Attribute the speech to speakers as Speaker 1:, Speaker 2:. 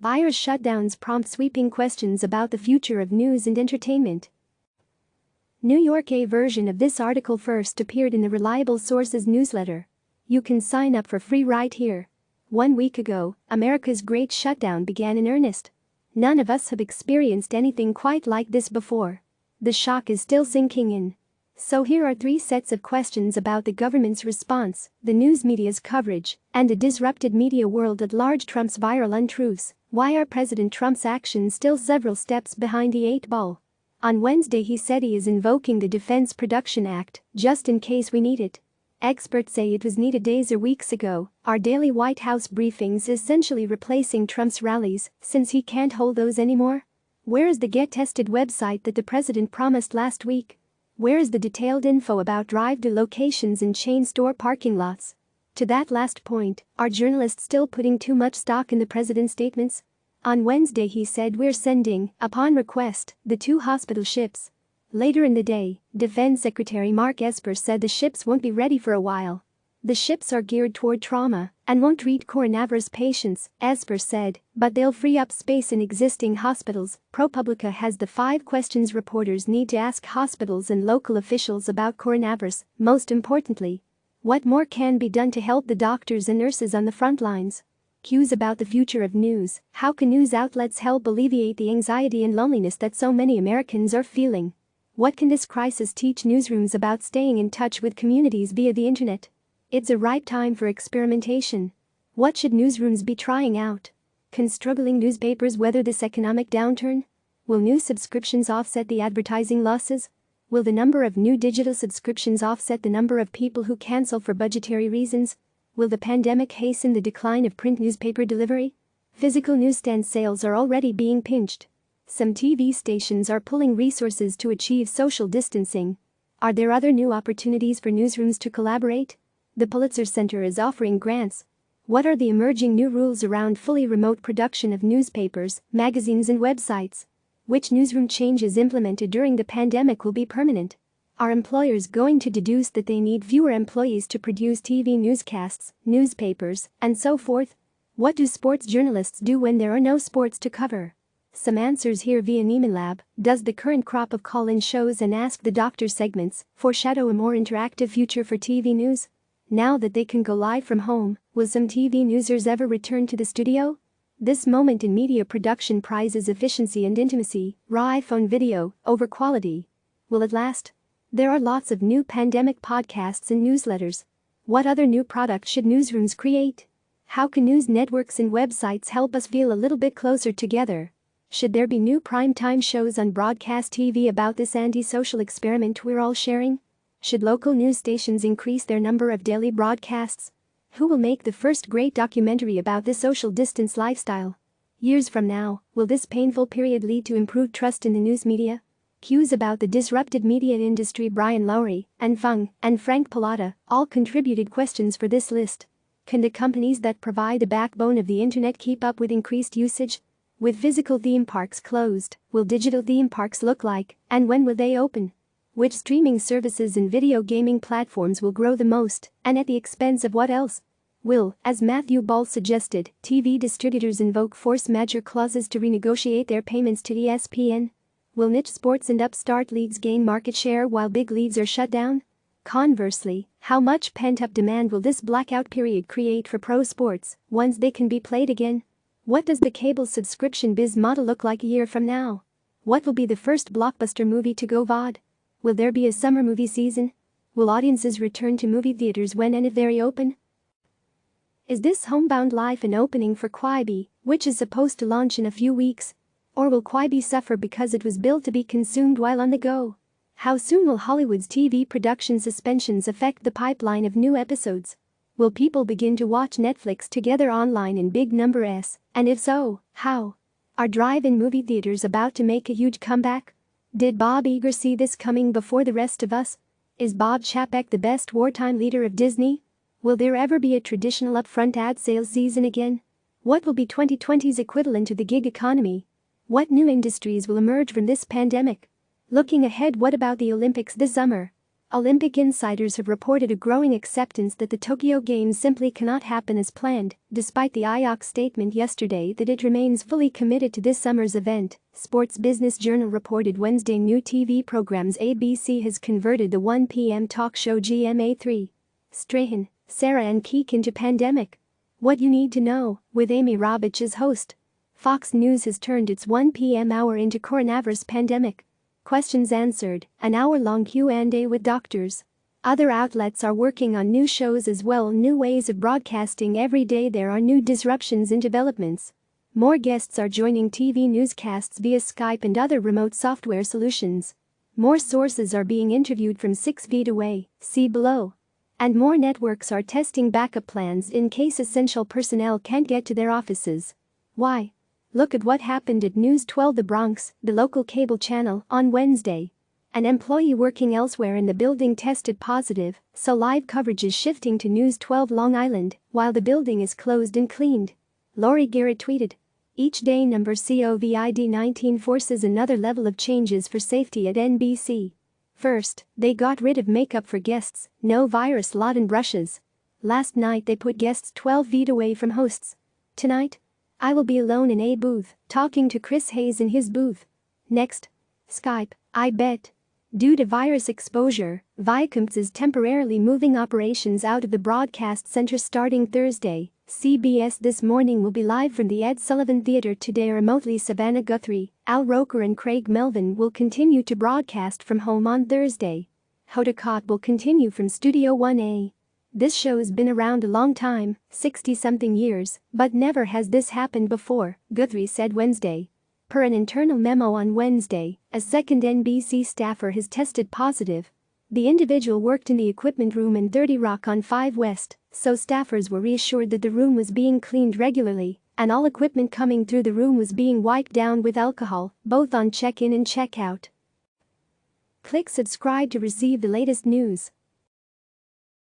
Speaker 1: Virus shutdowns prompt sweeping questions about the future of news and entertainment. New York. A version of this article first appeared in the Reliable Sources newsletter. You can sign up for free right here. 1 week ago, America's great shutdown began in earnest. None of us have experienced anything quite like this before. The shock is still sinking in. So here are 3 sets of questions about the government's response, the news media's coverage, and the disrupted media world at large. Trump's viral untruths. Why are President Trump's actions still several steps behind the 8 ball? On Wednesday he said he is invoking the Defense Production Act, just in case we need it. Experts say it was needed days or weeks ago. Our daily White House briefings essentially replacing Trump's rallies, since he can't hold those anymore. Where is the Get Tested website that the president promised last week? Where is the detailed info about drive-thru locations and chain store parking lots? To that last point, are journalists still putting too much stock in the president's statements? On Wednesday he said we're sending, upon request, the 2 hospital ships. Later in the day, Defense Secretary Mark Esper said the ships won't be ready for a while. The ships are geared toward trauma and won't treat coronavirus patients, Esper said, but they'll free up space in existing hospitals. ProPublica has the 5 questions reporters need to ask hospitals and local officials about coronavirus. Most importantly, what more can be done to help the doctors and nurses on the front lines? Cues about the future of news. How can news outlets help alleviate the anxiety and loneliness that so many Americans are feeling? What can this crisis teach newsrooms about staying in touch with communities via the internet? It's a ripe time for experimentation. What should newsrooms be trying out? Can struggling newspapers weather this economic downturn? Will new subscriptions offset the advertising losses? Will the number of new digital subscriptions offset the number of people who cancel for budgetary reasons? Will the pandemic hasten the decline of print newspaper delivery? Physical newsstand sales are already being pinched. Some TV stations are pulling resources to achieve social distancing. Are there other new opportunities for newsrooms to collaborate? The Pulitzer Center is offering grants. What are the emerging new rules around fully remote production of newspapers, magazines and websites? Which newsroom changes implemented during the pandemic will be permanent? Are employers going to deduce that they need fewer employees to produce TV newscasts, newspapers, and so forth? What do sports journalists do when there are no sports to cover? Some answers here via Neiman Lab. Does the current crop of call-in shows and Ask the Doctor segments foreshadow a more interactive future for TV news? Now that they can go live from home, will some TV newsers ever return to the studio? This moment in media production prizes efficiency and intimacy, raw iPhone video, over quality. Will it last? There are lots of new pandemic podcasts and newsletters. What other new products should newsrooms create? How can news networks and websites help us feel a little bit closer together? Should there be new primetime shows on broadcast TV about this anti-social experiment we're all sharing? Should local news stations increase their number of daily broadcasts? Who will make the first great documentary about this social distance lifestyle? Years from now, will this painful period lead to improved trust in the news media? Cues about the disrupted media industry. Brian Lowry, and Fung, and Frank Pallotta all contributed questions for this list. Can the companies that provide the backbone of the internet keep up with increased usage? With physical theme parks closed, will digital theme parks look like, and when will they open? Which streaming services and video gaming platforms will grow the most, and at the expense of what else? Will, as Matthew Ball suggested, TV distributors invoke force majeure clauses to renegotiate their payments to ESPN? Will niche sports and upstart leagues gain market share while big leagues are shut down? Conversely, how much pent-up demand will this blackout period create for pro sports once they can be played again? What does the cable subscription biz model look like a year from now? What will be the first blockbuster movie to go VOD? Will there be a summer movie season? Will audiences return to movie theaters when and if they open? Is this homebound life an opening for Quibi, which is supposed to launch in a few weeks? Or will Quibi suffer because it was built to be consumed while on the go? How soon will Hollywood's TV production suspensions affect the pipeline of new episodes? Will people begin to watch Netflix together online in big numbers, and if so, how? Are drive-in movie theaters about to make a huge comeback? Did Bob Iger see this coming before the rest of us? Is Bob Chapek the best wartime leader of Disney? Will there ever be a traditional upfront ad sales season again? What will be 2020's equivalent to the gig economy? What new industries will emerge from this pandemic? Looking ahead, what about the Olympics this summer? Olympic insiders have reported a growing acceptance that the Tokyo Games simply cannot happen as planned, despite the IOC's statement yesterday that it remains fully committed to this summer's event. Sports Business Journal reported Wednesday new TV programs ABC has converted the 1 p.m. talk show GMA3. Strahan, Sarah and Keek into pandemic. What you need to know, with Amy Robach as host. Fox News has turned its 1 p.m. hour into coronavirus pandemic. Questions answered, an hour-long Q&A with doctors. Other outlets are working on new shows as well, new ways of broadcasting every day. There are new disruptions in developments. More guests are joining TV newscasts via Skype and other remote software solutions. More sources are being interviewed from 6 feet away, see below. And more networks are testing backup plans in case essential personnel can't get to their offices. Why? Look at what happened at News 12 The Bronx, the local cable channel, on Wednesday. An employee working elsewhere in the building tested positive, so live coverage is shifting to News 12 Long Island while the building is closed and cleaned. Laurie Garrett tweeted. Each day number COVID-19 forces another level of changes for safety at NBC. First, they got rid of makeup for guests, no virus lot and brushes. Last night they put guests 12 feet away from hosts. Tonight, I will be alone in a booth, talking to Chris Hayes in his booth. Next, Skype, I bet. Due to virus exposure, Viacom is temporarily moving operations out of the broadcast center starting Thursday. CBS This Morning will be live from the Ed Sullivan Theater today remotely. Savannah Guthrie, Al Roker and Craig Melvin will continue to broadcast from home on Thursday. Hoda Kotb will continue from Studio 1A. This show's been around a long time, 60-something years, but never has this happened before, Guthrie said Wednesday. Per an internal memo on Wednesday, a second NBC staffer has tested positive. The individual worked in the equipment room in 30 Rock on 5 West, so staffers were reassured that the room was being cleaned regularly, and all equipment coming through the room was being wiped down with alcohol, both on check-in and check-out. Click subscribe to receive the latest news.